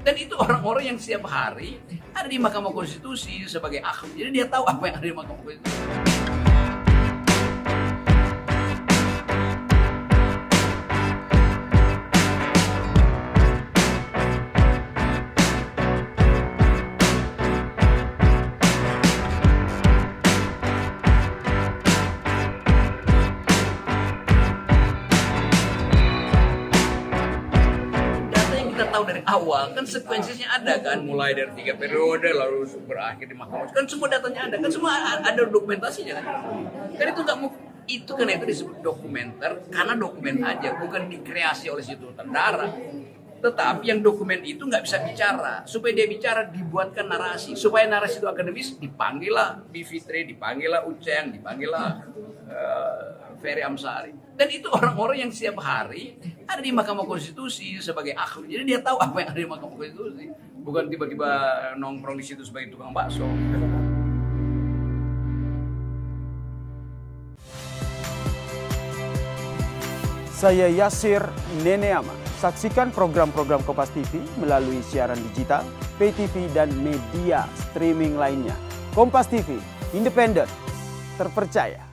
Dan itu orang-orang yang setiap hari ada di Mahkamah Konstitusi sebagai ahli. Jadi dia tahu apa yang ada di Mahkamah Konstitusi. Kita tahu dari awal kan sekuensinya ada kan, mulai dari 3 periode lalu berakhir di Mahkamah, kan semua datanya ada, kan semua ada dokumentasinya kan. Kan itu nggak mau itu, karena itu disebut dokumenter karena dokumen aja, bukan dikreasi oleh situ tentara. Tetapi yang dokumen itu nggak bisa bicara, supaya dia bicara dibuatkan narasi, supaya narasi itu akademis dipanggil lah Bivitri, dipanggil lah Uceng, dipanggil lah Ferry Amsari. Dan itu orang-orang yang setiap hari ada di Mahkamah Konstitusi sebagai ahli. Jadi dia tahu apa yang ada di Mahkamah Konstitusi. Bukan tiba-tiba nongkrong di situ sebagai tukang bakso. Saya Yasir Neneama. Saksikan program-program Kompas TV melalui siaran digital, pay TV, dan media streaming lainnya. Kompas TV, independen, terpercaya.